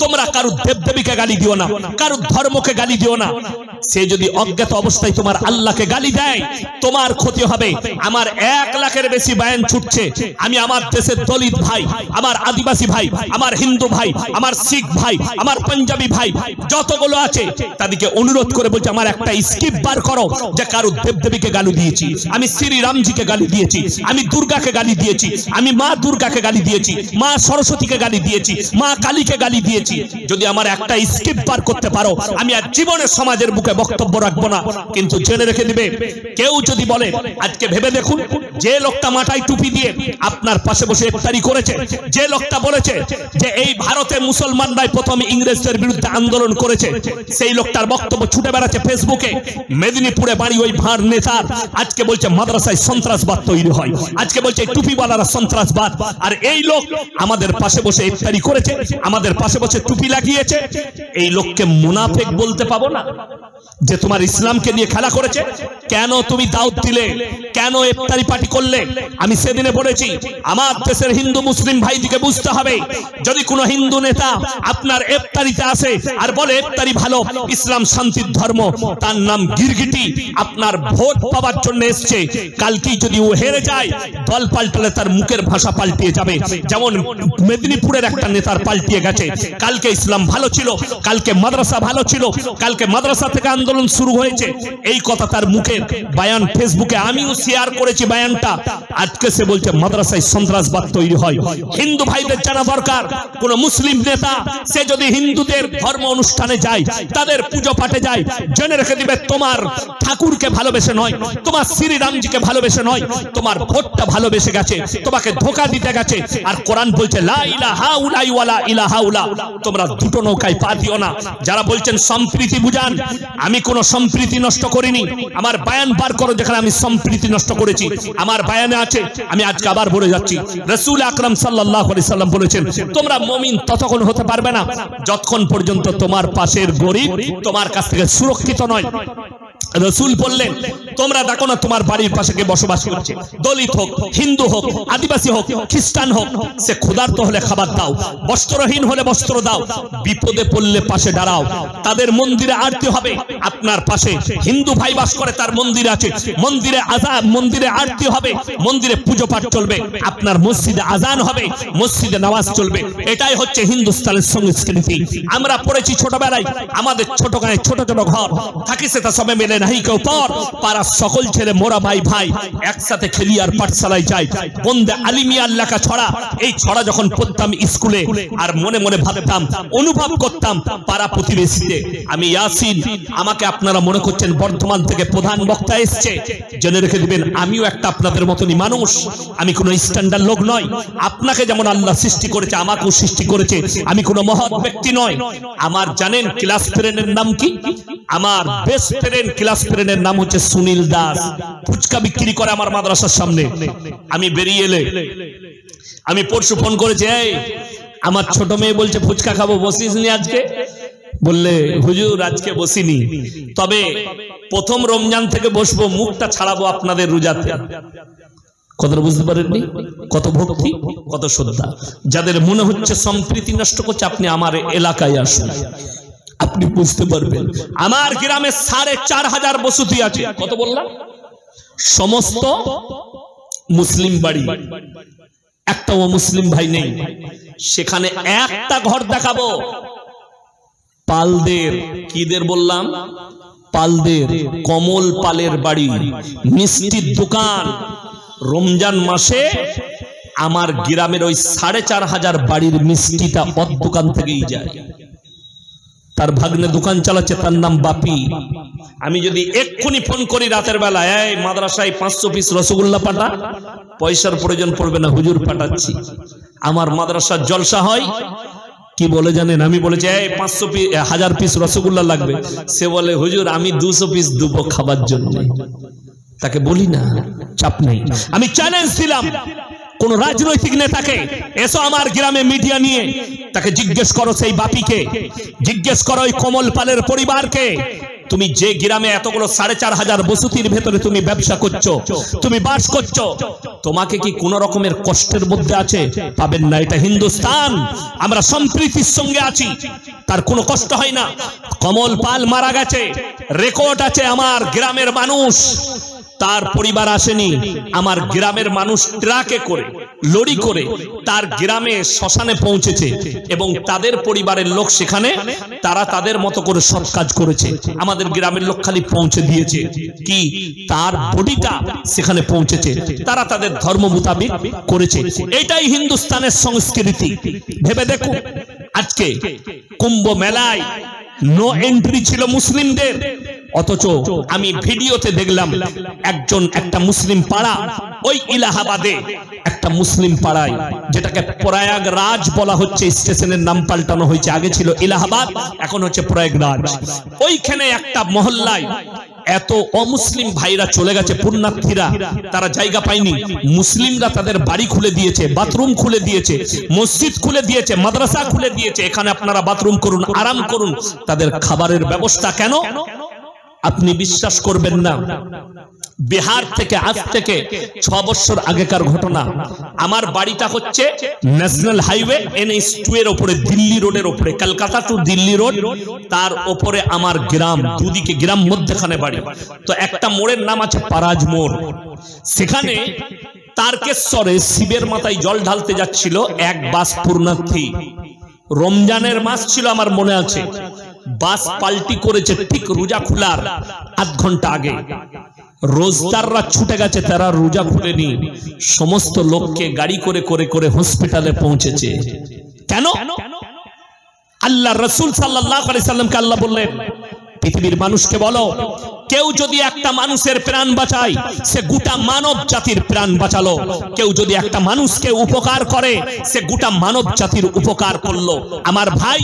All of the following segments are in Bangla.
তোমরা কারো দেবদেবীকে গালি দিও না, কারো ধর্মকে গালি দিও না। সে যদি অজ্ঞাত অবস্থায় তোমার আল্লাহকে গালি দেয় তোমার ক্ষতি হবে। আমার 1 লাখের বেশি বায়ান ছুটছে, আমি আমার দেশের দলিত ভাই, আমার আদিবাসী ভাই, আমার হিন্দু ভাই, আমার শিখ ভাই, আমার পাঞ্জাবি ভাই যতগুলো আছে তাদেরকে অনুরোধ করে বলছে আমার একটা স্কিপ বার করো যে কারো দেবদেবীকে গালি দিয়েছি, আমি শ্রী রামজিকে গালি দিয়েছি, আমি দুর্গাকে গালি দিয়েছি, আমি মা দুর্গাকে গালি দিয়েছি, মা সরস্বতীকে গালি দিয়েছি, মা কালীকে গালি দিয়েছি। যদি আমার একটা স্কিপ বার করতে পারো আমি আর জীবনে সমাজের বুকে বক্তব্য রাখবো না। কিন্তু জেনে রেখে দিবে, কেউ যদি বলে, আজকে ভেবে দেখুন, যে লোকটা মাথায় টুপি দিয়ে আপনার পাশে বসে ইফতারি করেছে, যে লোকটা বলেছে যে এই ভারতে মুসলমানরাই প্রথম ইংরেজদের বিরুদ্ধে আন্দোলন করেছে, সেই লোকটার বক্তব্য ছুটে বেড়াচ্ছে ফেসবুকে। মেদিনীপুরে বাড়ি ওই ভাঁড় নেতার, আজকে বলছে মাদ্রাসায় সন্ত্রাসবাদ তৈরি হয়, আজকে বলছে টুপিওয়ালারা সন্ত্রাসবাদ। আর এই লোক আমাদের পাশে বসে ইফতারি করেছে, আমাদের পাশে বসে টুপি লাগিয়েছে। এই লোককে মুনাফিক বলতে পাবো না যে তোমার ইসলামকে নিয়ে খেলা করেছে? কেন তুমি দাওয়াত দিলে, কেন ইফতারি পার্টি করলে? আমি সেদিনে বলেছি আমার দেশের হিন্দু মুসলিম ভাইদিকে বুঝতে হবে, যদি কোনো হিন্দু নেতা আপনার ইফতারিতে আসে আর বলে ইফতারি ভালো, ইসলাম শান্তির ধর্ম, তার নাম গিরগিটি, আপনার ভোট পাওয়ার জন্য এসছে। কালকেই যদি ও হেরে যায়, দল পাল্টালে তার মুখের ভাষা পাল্টিয়ে যাবে, যেমন মেদিনীপুরের একটা নেতার পাল্টিয়ে গেছে। কালকে ইসলাম ভালো ছিল, কালকে মাদ্রাসা ভালো ছিল, কালকে মাদ্রাসা থেকে আন্দোলন শুরু হয়েছে, এই কথা তার মুখের বায়ান ফেসবুকে আমিও শেয়ার করেছি বায়ানটা। আজকে সে বলছে মাদ্রাসায় সন্ত্রাসবাদ তৈরি হয়। হিন্দু ভাইদের জানা দরকার, কোন মুসলিম নেতা সে যদি হিন্দুদের ধর্ম অনুষ্ঠানে যায়, তাদের পুজো পাঠে যায়, জেনে রেখে দিবে তোমার ঠাকুরকে ভালোবেসে নয়, তোমার শ্রী রামজিকে ভালোবেসে নয়, তোমার ভোটটা ভালোবেসে গেছে, তোমাকে ধোঁকা দিতে গেছে। আর কোরআন বলছে লা ইলাহা উলাই ওয়ালা ইলাহা উলা, তোমরা দুটো নৌকায় পা দিও না। যারা বলছেন সম্প্রীতি বুঝান, আমি কোন সম্প্রীতি নষ্ট করিনি। আমার বায়ান বার করো যেখানে আমি সম্প্রীতি নষ্ট করেছি, আমার বায়ানে আছে। আমি আজকে আবার বলে যাচ্ছি, রাসূল আকরাম সাল্লাল্লাহু আলাইহি সাল্লাম বলেছেন তোমরা মুমিন ততক্ষণ হতে পারবে না যতক্ষণ পর্যন্ত তোমার পাশের গরীব তোমার কাছ থেকে সুরক্ষিত নয়। রসুল বললেন তোমরা দেখো না তোমার বাড়ির পাশে কে বসবাস করছে, দলিত হোক, হিন্দু হোক, আদিবাসী হোক, খ্রিস্টান হোক, সে ক্ষুধার্ত হলে খাবার দাও, বস্ত্রহীন হলে বস্ত্র দাও, বিপদে পড়লে পাশে দাঁড়াও। তাদের মন্দিরে আরতি হবে, আপনার পাশে হিন্দু ভাই বাস করে, তার মন্দির আছে, মন্দিরে আজান, মন্দিরে আরতি হবে, মন্দিরে পুজো পাঠ চলবে, আপনার মসজিদে আজান হবে, মসজিদে নামাজ চলবে। এটাই হচ্ছে হিন্দুস্তানের সংস্কৃতি। আমরা পড়েছি ছোটবেলায়, আমাদের ছোট গায়ে ছোট ছোট ঘর থাকি, সেটা সবে মেলে নাহি কেউ পর, পাড়ার সকল ছেলে মোরা ভাই ভাই একসাথে খেলি আর পাঠশালায় যাই। বন্দে আলিমিয়া লেখা ছড়া, এই ছড়া যখন পড়তাম স্কুলে আর মনে মনে ভাবতাম, অনুভব করতাম পাড়া প্রতিবেশীতে আমি ইয়াসিন, আমাকে আপনারা মনে করছেন বর্ধমান থেকে প্রধান বক্তা এসছে। জেনে রেখে দিবেন আমিও একটা আপনাদের মতনই মানুষ, আমি কোনো স্ট্যান্ডার্ড লোক নয়। আপনাকে যেমন আল্লাহ সৃষ্টি করেছে আমাকেও সৃষ্টি করেছে, আমি কোনো মহৎ ব্যক্তি নয়। আমার জানেন ক্লাস ফ্রেন্ডের নাম কি? আমার বেস্ট ফ্রেন্ড ক্লাস ফ্রেন্ডের নাম হচ্ছে সুনীল দাস। ফুচকা বিক্রি করে আমার মাদ্রাসার সামনে। আমি বেরিয়ে এলে আমি পরশু ফোন করেছি, এই আমার ছোট মেয়ে বলছে ফুচকা খাবো, বসিস নি আজকে? বললে হুজুর আজকে বসিনি, তবে প্রথম রমজান থেকে বসবো, মুখটা ছাড়াবো আপনাদের রোজাতে। কথাটা বুঝতে পারেননি? কত ভক্তি, কত শ্রদ্ধা। যাদের মনে হচ্ছে সম্প্রীতি নষ্ট করছে, আপনি আমার এলাকায় আসুন, আপনি বুঝতে পারবেন। আমার গ্রামে ৪৫০০ বসতি আছে। কত বললাম? সমস্ত মুসলিম বাড়ি, একটাও মুসলিম ভাই নেই। সেখানে একটা ঘর দেখাবো পালদের, কিদের বললাম? পালদের, কমল পালের বাড়ি, মিষ্টির দোকান। রমজান মাসে আমার গ্রামের ওই ৪৫০০ বাড়ির মিষ্টিটা ওর দোকান থেকেই যায়। তার ভাগ্নে দোকান চালাচ্ছে, তার নাম বাপি। আমি যদি এক্ষুনি ফোন করি রাতের বেলা, এই মাদ্রাসায় ৫০০ পিস রসগোল্লা পাঠা, পয়সার প্রয়োজন পড়বে না, হুজুর পাঠাচ্ছি। আমার মাদ্রাসার জলসা হয়, কি বলে জানেন? আমি বলেছি এই ৫০০ পিস ১০০০ পিস রসগোল্লা লাগবে। সে বলে হুজুর আমি ২০০ পিস দেবো খাবার জন্য। তাকে বলি না, চাপ নেই। আমি চ্যালেঞ্জ দিলাম কোন রাজনৈতিক নেতাকে, এসো আমার গ্রামে মিডিয়া নিয়ে, তাকে জিজ্ঞেস করো সেই বাপিকে, জিজ্ঞেস করো ওই কমল পালের পরিবারকে, তুমি যে গ্রামে এতগুলো 4500 বসতির ভেতরে তুমি ব্যবসা করছো, তুমি বাস করছো, তোমাকে কি কোন রকমের কষ্টের মধ্যে আছে? পাবেন না। এটা হিন্দুস্তান, আমরা সম্প্রীতির সঙ্গে আছি, তার কোনো কষ্ট হয় না। কমল পাল মারা গেছে, রেকর্ড আছে, আমার গ্রামের মানুষ, তার পরিবার আসেনি, আমার গ্রামের মানুষ ট্রাকে করে, লরি করে তার গ্রামে শ্মশানে পৌঁছেছে এবং তাদের পরিবারের লোক সেখানে তারা তাদের মতো করে সৎ কাজ করেছে। আমাদের গ্রামের লোক খালি পৌঁছে দিয়েছে কি, তার বডিটা সেখানে পৌঁছেছে, তারা তাদের ধর্ম মোতাবেক করেছে। এটাই হিন্দুস্তানের সংস্কৃতি। ভেবে দেখুন, আজকে কুম্ভ মেলায় নো এন্ট্রি ছিল মুসলিমদের, অথচ আমি ভিডিওতে দেখলাম একটা মুসলিম পাড়া, ওই ইলাহাবাদে একটা মুসলিম পাড়ায়, যেটাকে প্রয়াগরাজ বলা হচ্ছে, স্টেশনের নাম পাল্টানো হয়েছে, আগে ছিল ইলাহাবাদ, এখন হচ্ছে প্রয়াগরাজ। ওইখানে একটা মহল্লায় এত অমুসলিম ভাইরা চলে গেছে, পুণ্যার্থীরা, তারা জায়গা পায়নি, মুসলিমরা তাদের বাড়ি খুলে দিয়েছে, বাথরুম খুলে দিয়েছে, মসজিদ খুলে দিয়েছে, মাদ্রাসা খুলে দিয়েছে, এখানে আপনারা বাথরুম করুন, আরাম করুন। তাদের খাবারের ব্যবস্থা কেন? আপনি বিশ্বাস করবেন না, বিহার থেকে আজ থেকে 6 বছর আগেকার ঘটনা। আমার বাড়িটা হচ্ছে ন্যাশনাল হাইওয়ে NH2 এর উপরে, দিল্লি রোডের উপরে, কলকাতা টু দিল্লি রোড, তার উপরে আমার গ্রাম, দুদিকে গ্রাম, মধ্যখানে বাড়ি। তো একটা মোড়ের নাম আছে পারাজ মোড়। সেখানে তারকেশ্বরে শিবের মাথায় জল ঢালতে যাচ্ছিল এক বাস পুণ্যার্থী। রমজানের মাস ছিল, আমার মনে আছে। বাস পাল্টি করেছে ঠিক রোজা খোলার আধ ঘন্টা আগে। রোজদাররা ছুটে গেছে, তারা রোজা খুলেনি, সমস্ত লোককে গাড়ি করে করে করে হসপিটালে পৌঁছেছে। কেন? আল্লাহ রাসূল সাল্লাল্লাহু আলাইহি সাল্লামকে আল্লাহ বললেন, পৃথিবীর মানুষকে বলো, কেউ যদি একটা মানুষের প্রাণ বাঁচায়, সে গোটা মানব জাতির প্রাণ বাঁচালো। কেউ যদি একটা মানুষকে উপকার করে, সে গোটা মানব জাতির উপকার করলো। আমার ভাই,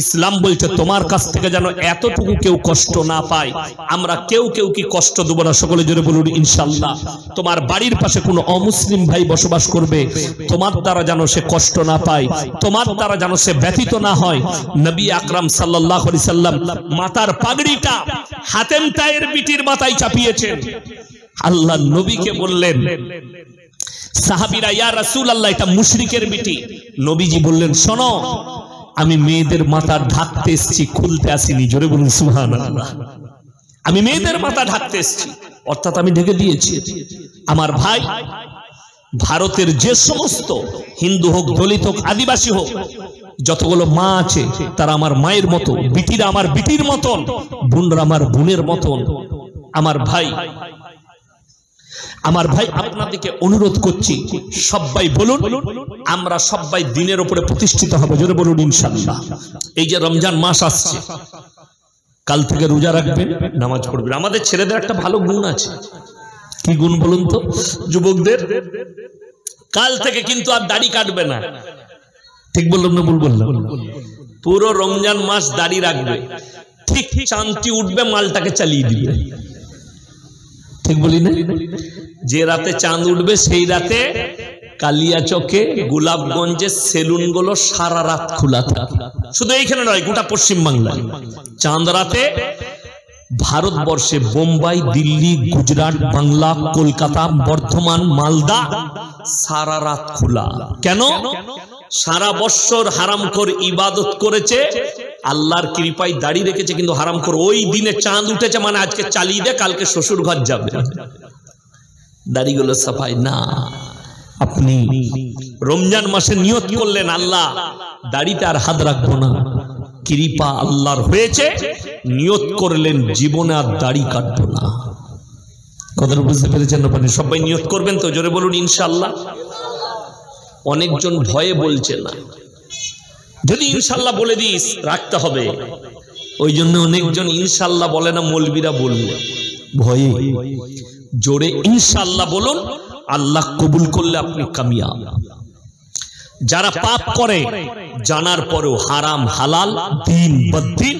ইসলাম বলছে তোমার কাছ থেকে যেন এতটুকু কেউ কষ্ট না পায়। আমরা কেউ কি কষ্ট দেব না, সকলে জোরে বলুন ইনশাআল্লাহ। তোমার বাড়ির পাশে কোনো অমুসলিম ভাই বসবাস করবে, তোমার দ্বারা যেন সে কষ্ট না পায়, তোমার দ্বারা যেন সে ব্যথিত না হয়। নবী আকরাম সাল্লাল্লাহু আলাইহি সাল্লাম মাথার পাগড়িটা হাতেম তায়ের বিটির মাথায় চাপিয়েছেন। আল্লাহ নবীকে বললেন, সাহাবীরা, ইয়া রাসূলুল্লাহ, এটা মুশরিকের বিটি। নবীজি বললেন, শোনো, আমি মেয়েদের মাথা ঢাকতে এসেছি, খুলতে আসিনি। জোরে বলুন সুবহানাল্লাহ। আমি মেয়েদের মাথা ঢাকতে এসেছি, অর্থাৎ আমি ঢেকে দিয়েছি। আমার ভাই, ভারতের যে সমস্ত হিন্দু হোক, দলিত হোক, আদিবাসী হোক, যতগুলো মা আছে তারা আমার মায়ের মতো, বিটিরা আমার বিটির মতন, বোনরা আমার বোনের মতন। আমার ভাই আপনাদেরকে অনুরোধ করছি, সবাই বলুন, আমরা সবাই দিনের উপরে প্রতিষ্ঠিত হব। জোরে বলুন ইনশাআল্লাহ। এই যে রমজান মাস আসছে, কাল থেকে রোজা রাখবেন, নামাজ পড়বেন। আমাদের ছেলেদের একটা ভালো গুণ আছে, কি গুণ বলুন তো যুবকদের? কাল থেকে কিন্তু আর দাড়ি কাটবে না। ঠিক বললাম না ভুল বললাম? পুরো রমজান মাস দাড়ি রাখবে, ঠিক চাঁদটি উঠবে মালটাকে চালিয়ে দিবে। ঠিক বলি না? যে রাতে চাঁদ উঠবে সেই রাতে কালিয়াচকে, গোলাপগঞ্জে সেলুন গুলো সারা রাত খোলা থাকে। শুধু এইখানে নয়, গোটা পশ্চিম বাংলায় চাঁদ রাতে ভারতবর্ষে বোম্বাই, দিল্লি, গুজরাট, বাংলা, কলকাতা, বর্ধমান, মালদা সারা রাত খোলা। কেন? সারা বছর হারামখোর ইবাদত করেছে, আল্লাহর কৃপায় দাড়ি রেখেছে, কিন্তু হারামখোর ওই দিনে চাঁদ উঠেছে মানে আজকে চালিয়ে দে, কালকে শ্বশুর ঘর যাবে, দাড়িগুলো সাফাই না। আপনি রমজান মাসে নিয়ত করলেন, আল্লাহ দাড়িতে আর হাত রাখবো না, কৃপা আল্লাহর হয়েছে, নিয়ত করলেন জীবনে আর দাড়ি কাটবো না। কথাটা বুঝতে পেরেছেন? সবাই নিয়ত করবেন তো? জোরে বলুন ইনশাআল্লাহ। অনেকজন ভয়ে বলছে না, যদি ইনশাআল্লাহ বলে দিস রাখতে হবে, ওই জন্য অনেকজন ইনশাআল্লাহ বলে না, মৌলবীরা বললে ভয়ে। জোরে ইনশাআল্লাহ বলুন, আল্লাহ কবুল করলে আপনি কামিয়াব। যারা পাপ করে জানার পরেও হারাম হালাল দিন বদ্দিন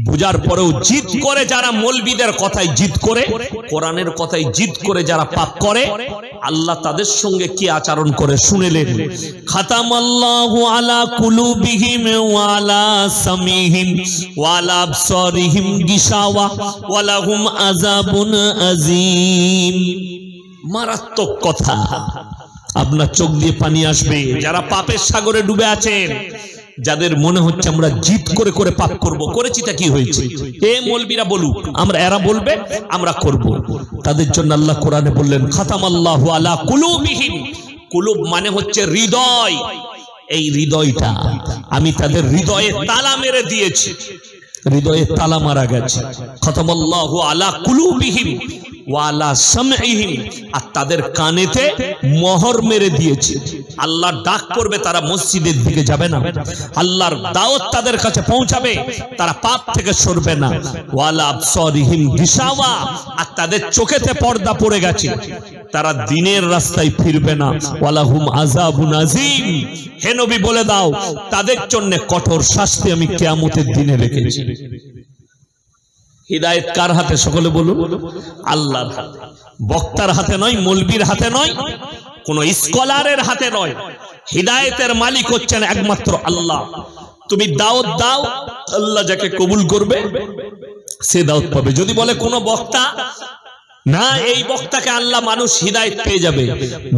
বুঝার পরেও জিদ করে, যারা মৌলবীদের কথায় জিদ করে, কোরআনের কথায় জিদ করে যারা পাপ করে, আল্লাহ তাদের সঙ্গে কি আচরণ করে শুনেলেন। খাতামাল্লাহু আলা কুলুবিহিম ওয়া আলা সামিহিম ওয়া আলা আবসারিহিম গিশাওয়া ওয়া লাহুম আযাবুন আযীম। মারাত্মক কথা, আপনার চোখ দিয়ে পানি আসবে। যারা পাপের সাগরে ডুবে আছেন, যাদের মনে হচ্ছে আমরা জিদ করে করে পাপ করব, করেছিটা কি হয়েছে, এ মৌলবীরা বলুক, আমরা এরা বলবে আমরা করব, তাদের জন্য আল্লাহ কোরআনে বললেন খাতামাল্লাহু আলা কুলুবিহিম। কুলুব মানে হচ্ছে হৃদয়, এই হৃদয়টা আমি তাদের হৃদয়ে তালা মেরে দিয়েছি, হৃদয়ে তালা মারা গেছে। খাতামাল্লাহু আলা কুলুবিহিম ওয়া আলা সামঈহিম, আর তাদের কানেতে মোহর মেরে দিয়েছে। আল্লাহ ডাক করবে, তারা মসজিদের দিকে যাবে না, আল্লাহর দাওয়াত তাদের কাছে পৌঁছাবে, তারা পাপ থেকে সরবে না। ওয়া আলা আবসারিহিম গিশাওয়া, আর তাদের চোখেতে পর্দা পড়ে গেছে, তারা দিনের রাস্তায় ফিরবে না। ওয়া লাহুম আযাবুন আযীম, হে নবী বলে দাও তাদের জন্য কঠোর শাস্তি আমি কিয়ামতের দিনে রেখেছি। হিদায়াত কার হাতে সকলে বলুন? আল্লাহর হাতে। বক্তার হাতে নয়, মৌলবীর হাতে নয়, কোন স্কলারের হাতে নয়। হিদায়াতের মালিক হচ্ছেন একমাত্র আল্লাহ। তুমি দাওয়াত দাও, আল্লাহ যাকে কবুল করবে সে দাওয়াত পাবে। যদি বলে কোন বক্তা না এই বক্তাকে আল্লাহ মানুষ হিদায়াত পেয়ে যাবে,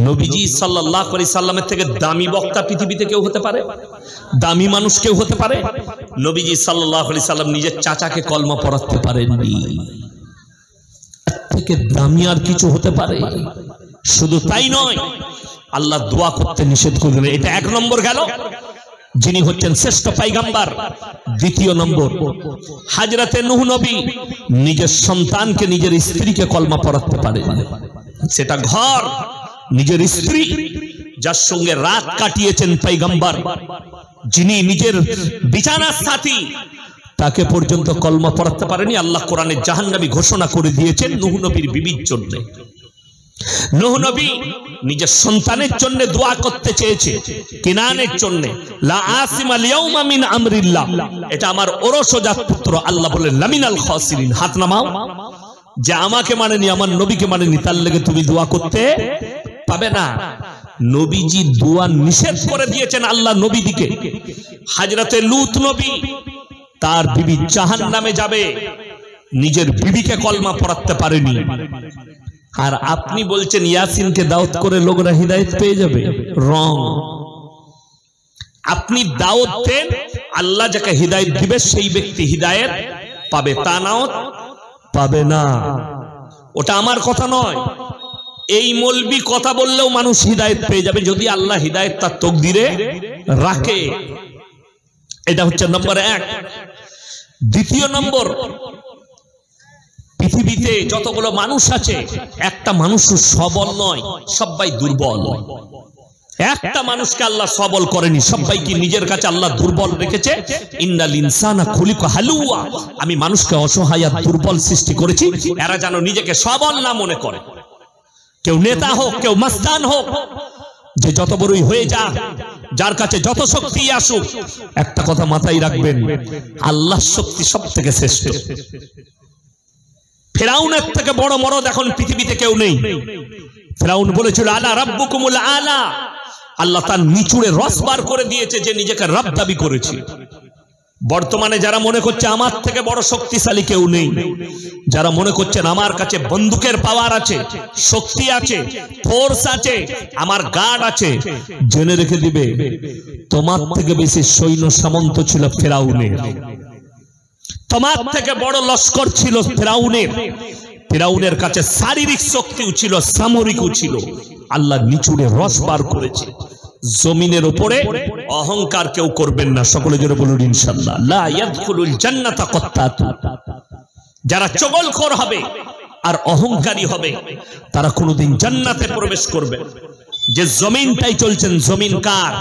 নবীজি সাল্লাল্লাহু আলাইহি সাল্লামের থেকে দামি বক্তা পৃথিবীতে কেউ হতে পারে? দামি মানুষ কেউ হতে পারে? নবীজি সাল্লাল্লাহু আলাইহি সাল্লাম নিজের চাচাকে কলমা পড়াতে পারেননি, থেকে দামি আর কিছু হতে পারে? শুধু তাই নয়, আল্লাহ দোয়া করতে নিষেধ করলেন। এটা এক নম্বর গেল, যিনি হচ্ছেন শ্রেষ্ঠ পয়গম্বর। দ্বিতীয় নম্বর, হযরতে নূহ নবী নিজের সন্তানকে, নিজের স্ত্রীকে কলমা পড়াতে পারেন, সেটা ঘর নিজের স্ত্রী, যার সঙ্গে রাত কাটিয়েছেন পয়গম্বর, যিনি নিজের বিছানার সাথী, তাকে পর্যন্ত কলমা পড়াতে পারেনি। আল্লাহ কোরআনে জাহান্নামী ঘোষণা করে দিয়েছেন নূহ নবীর বিবির জন্য। নূহ নবী নিজের সন্তানের জন্য দোয়া করতে চেয়েছে, কিনানের জন্য, লা আসিমা লিয়াউমা মিন আমরিল্লাহ, এটা আমার ওরসজাত পুত্র। আল্লাহ বলেন লামিনাল খাসিরিন, হাত নামাও, যে আমাকে মানেনি, আমার নবীকে মানেনি, তার লেগে তুমি দোয়া করতে পাবে না। নবীজি দোয়া নিষেধ করে দিয়েছেন আল্লাহ নবীদিকে। হযরতে লূত নবী, তার বিবি জাহান্নামে যাবে, নিজের বিবিকে কলমা পড়াতে পারেনি। আর আপনি বলছেন ইয়াসিনকে দাওয়াত করে লোকরা হিদায়াত পেয়ে যাবে? রং। আপনি দাওয়াত দেন, আল্লাহ যাকে হিদায়াত দিবে সেই ব্যক্তি হিদায়াত পাবে, তা নাও পাবে না। ওটা আমার কথা নয়। এই মৌলবি কথা বললেও মানুষ হিদায়াত পেয়ে যাবে যদি আল্লাহ হিদায়াত তার তকদিরে রাখে। এটা হচ্ছে নম্বর এক। দ্বিতীয় নম্বর, পৃথিবীতে যতগুলো মানুষ আছে একটা মানুষ সবল নয়, সবাই দুর্বল। একটা মানুষকে আল্লাহ সবল করেনি, সবাইকে নিজের কাছে আল্লাহ দুর্বল রেখেছে। ইন্নাল ইনসানা খুলিকা হালুয়া, আমি মানুষকে অসহায় আর দুর্বল সৃষ্টি করেছি, এরা যেন নিজেকে সবল না মনে করে। কেউ নেতা হোক, কেউ মাস্তান হোক, যে যত বড়ই হয়ে যাক, যার কাছে যত শক্তি আসুক, একটা কথা মাথায় রাখবেন, আল্লাহর শক্তি সব থেকে শ্রেষ্ঠ। ফিরাউনের থেকে বড় মরদ এখন পৃথিবীতে কেউ নেই। ফিরাউন বলেছিল আলা রাব্বুকুমুল আলা, আল্লাহ তার নিচুড়ে রস বার করে দিয়েছে যে নিজেকে রব দাবি করেছে। বর্তমানে যারা মনে করছে আমার থেকে বড় শক্তিশালী কেউ নেই, যারা মনে করছেন আমার কাছে বন্দুকের পাওয়ার আছে, শক্তি আছে, ফোর্স আছে, আমার গার্ড আছে, জেনে রেখে দিবে তোমার থেকে বেশি সৈন্য সামন্ত ছিল ফিরাউনের, তোমার থেকে বড় লস্কর ছিল ফিরাউনের। ফিরাউনের কাছে শারীরিক শক্তিও ছিল, সামরিকও ছিল। আল্লাহ নিচুড়ে রস বার করেছে। জমিনের উপরে অহংকার কেউ করবেন না, সকলে জোরে বলুন ইনশাআল্লাহ। লা ইয়াদখুলুল জান্নাতা কাত্তাতু, যারা চগলখোর হবে আর অহংকারী হবে তারা কোনোদিন জান্নাতে প্রবেশ করবে। যে জমিনটাই চলছেন, জমিন কার?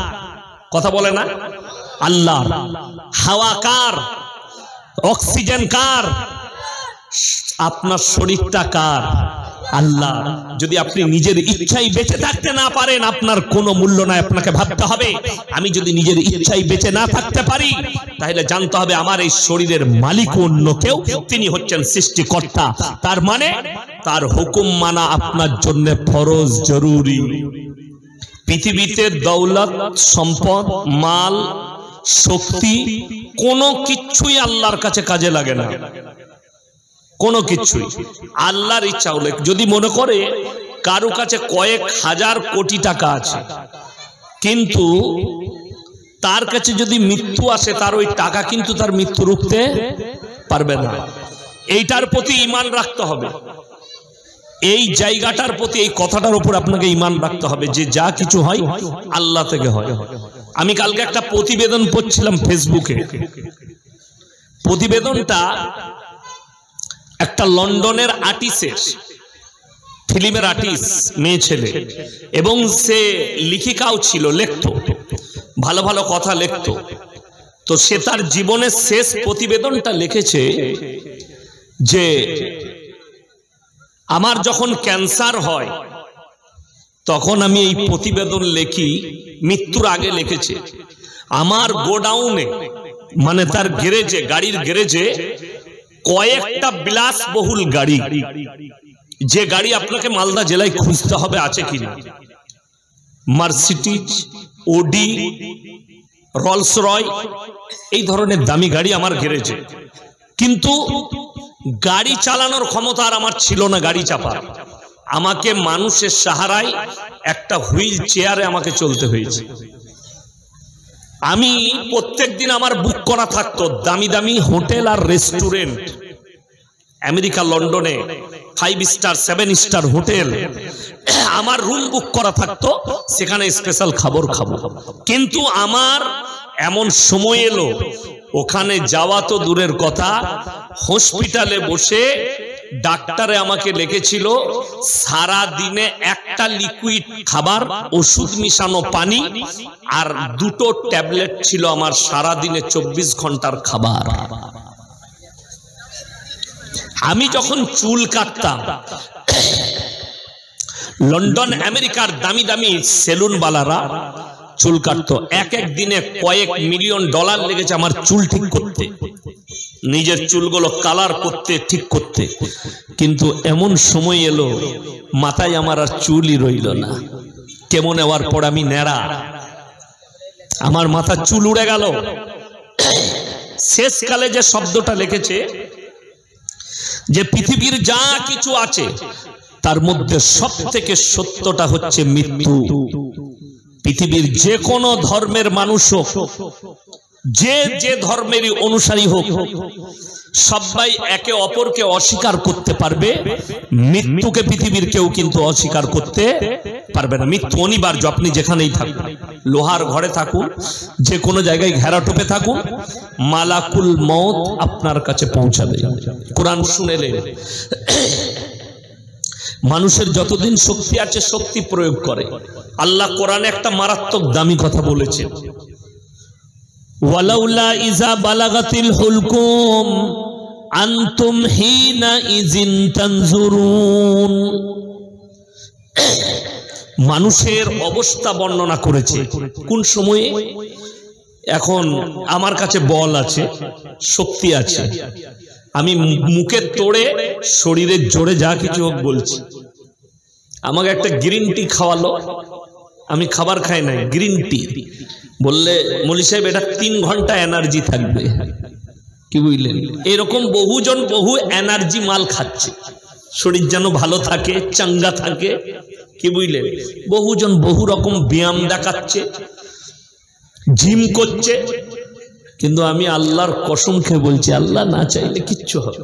কথা বলে না? আল্লাহ। হাওয়া কার? অক্সিজেন কার? আপনার শরীরটা কার? আল্লাহ। যদি আপনি নিজের ইচ্ছাই বেঁচে থাকতে না পারেন, আপনার কোনো মূল্য নাই, আপনাকে ভাবতে হবে আমি যদি নিজের ইচ্ছাই বেঁচে না থাকতে পারি, তাহলে জানতে হবে আমার এই শরীরের মালিক অন্য কেউ, তিনি হচ্ছেন সৃষ্টিকর্তা। তার মানে তার হুকুম মানা আপনার জন্য ফরজ, জরুরি। পৃথিবীতে দৌলত, সম্পদ, মাল, শক্তি কোনো কিছুই আল্লাহর কাছে কাজে লাগে না, কোনো কিছুই। আল্লাহর ইচ্ছা হলে যদি মনে করে কারো কাছে কয়েক হাজার কোটি টাকা আছে, কিন্তু তার কাছে যদি মৃত্যু আসে, তার ওই টাকা কিন্তু তার মৃত্যু রুখতে পারবে না। এইটার প্রতি ঈমান রাখতে হবে, এই জায়গাটার প্রতি, এই কথাটার উপর আপনাকে ঈমান রাখতে হবে যে যা কিছু হয় আল্লাহ থেকে হয়। আমি কালকে একটা প্রতিবেদন পড়ছিলাম ফেসবুকে। প্রতিবেদনটা একটা লন্ডনের আর্টিস্ট, ফিল্মের আর্টিস্ট, মেয়ে ছেলে, এবং সে লেখিকাও ছিল, লিখতো, ভালো ভালো কথা লিখতো। তো সে তার জীবনের শেষ প্রতিবেদনটা লিখেছে যে আমার যখন ক্যান্সার হয় তখন আমি এই প্রতিবেদন লিখি, মৃত্যুর আগে লিখেছে, আমার গোডাউনে মানে তার গ্যারেজে, গাড়ির গ্যারেজে কয়েকটা বিলাসবহুল গাড়ি, যে গাড়ি আপনাকে মালদা জেলায় খুঁজতে হবে আছে কিনা, মার্সিডিজ, ওডি, রোলস রয়, এই ধরনের দামি গাড়ি আমার গ্যারেজে। কিন্তু গাড়ি চালানোর ক্ষমতা আর আমার ছিল না, গাড়ি চাপা। আমাকে মানুষের সাহারায় একটা হুইল চেয়ারে আমাকে চলতে হয়েছে। আমি প্রত্যেকদিন আমার বুক করা থাকতো দামি দামি হোটেল আর রেস্টুরেন্ট, আমেরিকা লন্ডনে 5 স্টার 7 স্টার হোটেল, আমার রুম বুক করা থাকতো, সেখানে স্পেশাল খাবার খাবো। কিন্তু আমার এমন সময় এলো, ওখানে যাওয়া তো দূরের কথা, হসপিটালে বসে ডাক্তারে আমাকে লিখেছিল সারা দিনে একটা লিকুইড খাবার, ওষুধ মিশানো পানি আর 2টো ট্যাবলেট ছিল আমার সারা দিনে 24 ঘন্টার খাবার। আমি যখন চুল কাটতাম, লন্ডন আমেরিকার দামি দামি সেলুনওয়ালারা চুল কাটতো, এক এক দিনে কয়েক মিলিয়ন ডলার লেগেছে আমার চুল ঠিক করতে, নিজের চুলগুলো কালার করতে, ঠিক করতে। কিন্তু এমন সময় এলো মাথায় আমার আর চুলই রইল না, কেমন নেওয়ার পর আমি নেড়া, আমার মাথার চুল উড়ে গেল। শেষকালে যে শব্দটা লিখেছে যে পৃথিবীর যা কিছু আছে তার মধ্যে সবথেকে সত্যটা হচ্ছে মৃত্যু। পৃথিবীর যে কোনো ধর্মের মানুষ হোক, যে যে ধর্মেরই অনুসারী হোক, সবাই একে অপরকে অস্বীকার করতে পারবে, মৃত্যুকে পৃথিবীর কেউ কিন্তু অস্বীকার করতে পারবে না। মৃত্যু অনিবার্য, আপনি যেখানেই থাকুন, লোহার ঘরে থাকুন, যে কোনো জায়গায় ঘেরাটোপে থাকুন, মালাকুল মউত আপনার কাছে পৌঁছাবে। কোরআন শুনেলেন, মানুষের যতদিন শক্তি আছে শক্তি প্রয়োগ করে। আল্লাহ কোরআনে একটা মারাত্মক দামি কথা বলেছে, ওয়ালাউলা ইজা বালাগাতিল হুলকুম আনতুম হিনা ইজিন তানজুরুন। মানুষের অবস্থা বর্ণনা করেছে কোন সময়ে। এখন আমার কাছে বল আছে, শক্তি আছে, আমি মুখে তোড়ে শরীরের জোরে যা কিছু হোক বলছি। আমাকে একটা গ্রিন টি খাওয়ালো, আমি খাবার খাই নাই, গ্রিন টি বললে মৌলী সাহেব এটা 3 ঘন্টা এনার্জি থাকবে, কি বুঝলেন? এরকম বহুজন বহু এনার্জি মাল খাচ্ছে, শরীর যেন ভালো থাকে, চাঙ্গা থাকে, কি বুঝলেন? বহুজন বহু রকম ব্যায়াম দেখাচ্ছে, জিম করছে, কিন্তু আমি আল্লাহর কসম খেয়ে বলছি, আল্লাহ না চাইলে কিচ্ছু হবে।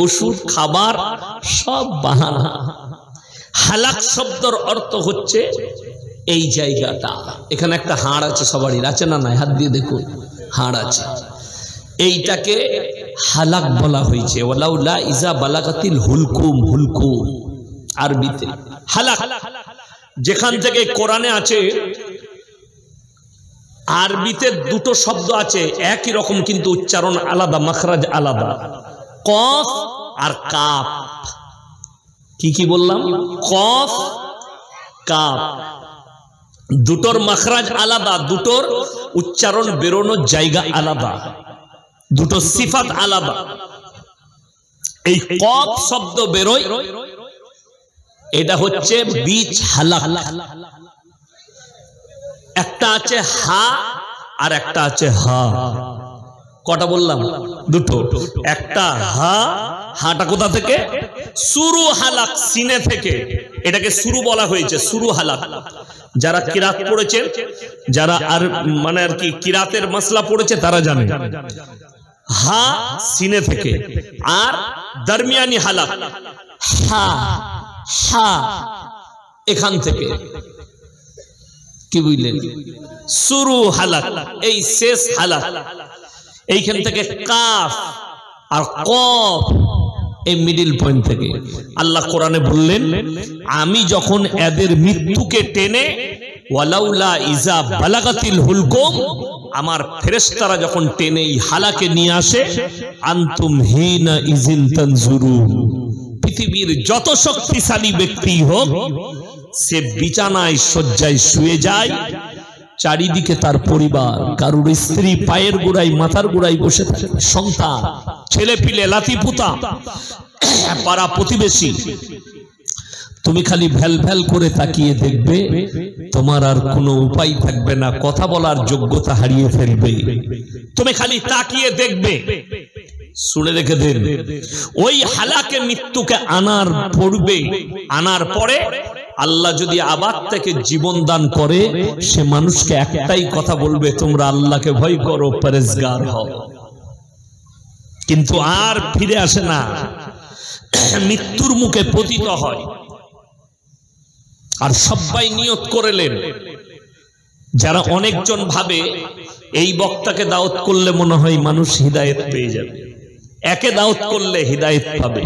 ওষুধ, খাবার সব বাহানা। হালাক শব্দের অর্থ হচ্ছে এই জায়গাটা, এখানে একটা হাড় আছে, সবারই আছে না নাই? হাত দিয়ে দেখুন, হাড় আছে। এইটাকে হালাক বলা হয়েছে। ওয়ালাউলা ইজা বালাগাতিল হুলকুম, হুলকুম আরবিতে হালাক। যেখান থেকে কোরআনে আছে, আরবিতে 2টো শব্দ আছে একই রকম কিন্তু উচ্চারণ আলাদা, মাখরাজ আলাদা, কফ আর কাফ। কি কি বললাম? কফ কাফ, দুটোর মাখরাজ আলাদা, দুটোর উচ্চারণ বেরোনোর জায়গা আলাদা, দুটো সিফাত আলাদা। এই কফ শব্দ বেরোয়, এটা হচ্ছে বীজ হালাক। একটা আছে হা আর একটা আছে হা। কটা বললাম? দুটো। একটা হা, হাটা কোথা থেকে? সুরু হালাক, সিনে থেকে। এটাকে সুরু বলা হয়েছে, সুরু হালাক। যারা কিরাত পড়েছেন, যারা আর মানে আর কি কিরাতের মাসলা পড়েছে তারা জানে। হা সিনে থেকে, আর দরমিয়ানি হালাক হা, হা এখান থেকে। কি বুঝলেন? সুরু হালাক, এই শেষ হালাক। এইখান থেকে কাফ আর কফ, এই মিডিল পয়েন্ট থেকে। আল্লাহ কোরআনে বললেন, আমি যখন এদের মৃত্যুকে টেনে ওয়ালাউলা ইজা বালাগাতিল হুলকুম, আমার ফেরেশতারা যখন টেনে এই হালাকে নিয়ে আসে, আনতুম হিনা ইজিন তানজুরুন, পৃথিবীর যত শক্তিশালী ব্যক্তি হোক, সে বিছানায় শয্যায় শুয়ে যায়, চারিদিকে তার পরিবার, কারুর স্ত্রী পায়ের গোড়ায় মাথার গোড়ায় বসে থাকে, সন্তান ছেলে পিলে লাতিপুতা পাড়া প্রতিবেশী। তুমি খালি ভ্যাল ভ্যাল করে তাকিয়ে দেখবে, তোমার আর কোনো উপায় থাকবে না, কথা বলার যোগ্যতা হারিয়ে ফেলবে। তুমি খালি তাকিয়ে দেখবে। শুনে রেখে দেন, ওই হালাকে মৃত্যুকে আনার পূর্বে, আনার পরে আল্লাহ যদি আবার থেকে জীবন দান করে, সে মানুষকে একটাই কথা বলবে, তোমরা আল্লাহকে ভয় করো, পরেজগার হও। কিন্তু আর ফিরে আসে না, মৃত্যুর মুখে পতিত হয়। আর সবাই নিয়ত করেলেন, যারা অনেকজন ভাবে এই বক্তাকে দাওয়াত করলে মনে হয় মানুষ হিদায়েত পেয়ে যাবে, একে দাওয়াত করলে হিদায়েত পাবে।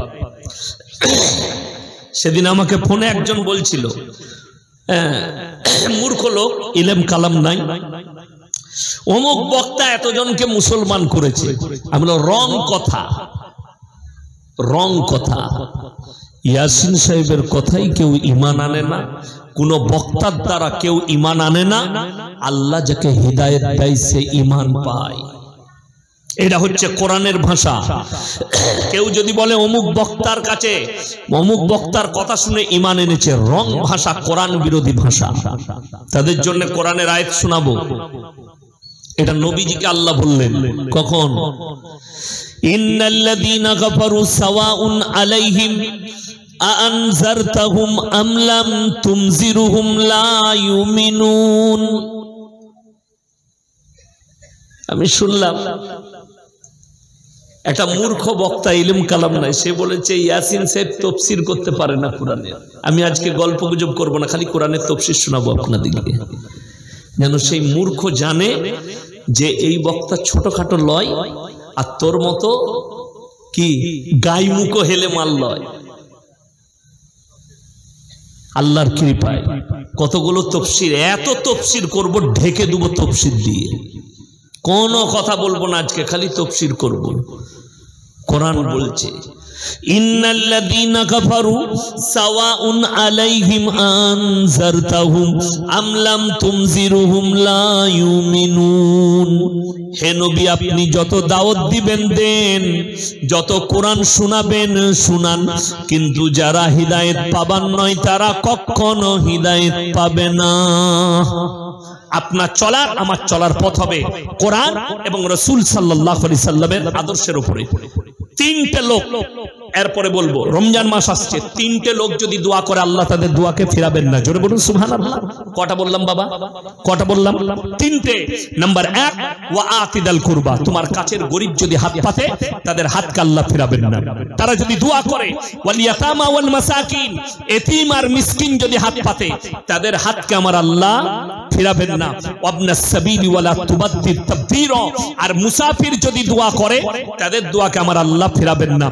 সেদিন আমাকে ফোনে একজন বলছিল, মূর্খ লোক, ইলম কালাম নাই, অমুক বক্তা এতজনকে মুসলমান করেছে। আমি বললাম, রং কথা, রং কথা। ইয়াসিন সাহেবের কথাই কেউ ঈমান আনে না, কোন বক্তার দ্বারা কেউ ঈমান আনে না। আল্লাহ যাকে হিদায়েত দেয় সে ঈমান পায়। এটা হচ্ছে কোরআনের ভাষা। কেউ যদি বলে অমুক বক্তার কাছে, অমুক বক্তার কথা শুনে ঈমান এনেছে, রং ভাষা, কোরআন বিরোধী ভাষা। তাদের জন্য কোরআনের আয়াত শোনাবো। এটা নবীজিকে আল্লাহ বললেন কখন? ইন্নাল্লাযীনা কাফারু সাওয়াউন আলাইহিম আনজারতাহুম আম লাম তুনজিরুহুম লা ইউমিনুন। আমি শুনলাম একটা মূর্খ বক্তা, ইলম কালাম নাই, সে বলেছে ইয়াসিন সাহেব তাফসীর করতে পারে না কোরআনের। আমি আজকে গল্প গুজব করব না, খালি কোরআনের তাফসীর শোনাবো আপনাদেরকে, যেন সেই মূর্খ জানে যে এই বক্তা ছোটখাটো লয়, আর তোর মতো কি গাই মুখো হেলে মাল লয়। আল্লাহর কৃপায় কতগুলো তাফসীর, এত তাফসীর করব, ঢেকে দেবো তাফসীর দিয়ে, কোনো কথা বলবো না আজকে, খালি তাফসীর করব। কোরআন বলছে, ইন্নাল্লাযীনা কাফারু সাওয়াউন আলাইহিম আনজারতাহুম আম লাম তুনজিরুহুম লা ইউমিনুন। হে নবী, আপনি যত দাওয়াত দিবেন দেন, যত কোরআন শোনাবেন শুনান, কিন্তু যারা হিদায়েত পাবার নয় তারা কখনো হিদায়েত পাবে না। আপনার চলার আমার চলার পথ হবে কোরআন এবং রাসূল সাল্লাল্লাহু আলাইহি সাল্লামের আদর্শের উপরে। তিনটে লোক, এরপরে বলবো রমজান মাস আসছে, তিনটে লোক যদি দোয়া করে আল্লাহ তাদের দোয়াকে ফিরাবেন না। জোরে বলুন সুবহানাল্লাহ। কটা বললাম বাবা? কটা বললাম? তিনটে। নাম্বার 1, ওয়া আতিদাল কুরবা, তোমার কাছের গরীব যদি হাত পাতে তাদের হাতকে আল্লাহ ফিরাবেন না। তারা যদি দোয়া করে, ওয়াল ইয়াতামা ওয়াল মাসাকিন, এতিম আর মিসকিন যদি হাত পাতে তাদের হাতকে আমার আল্লাহ ফিরাবেন না। ওয়াবনাস সাবিলি ওয়ালা তুবাদ্দির তাবদীরা, আর মুসাফির যদি দোয়া করে তাদের দোয়াকে আমার আল্লাহ ফিরাবেন না।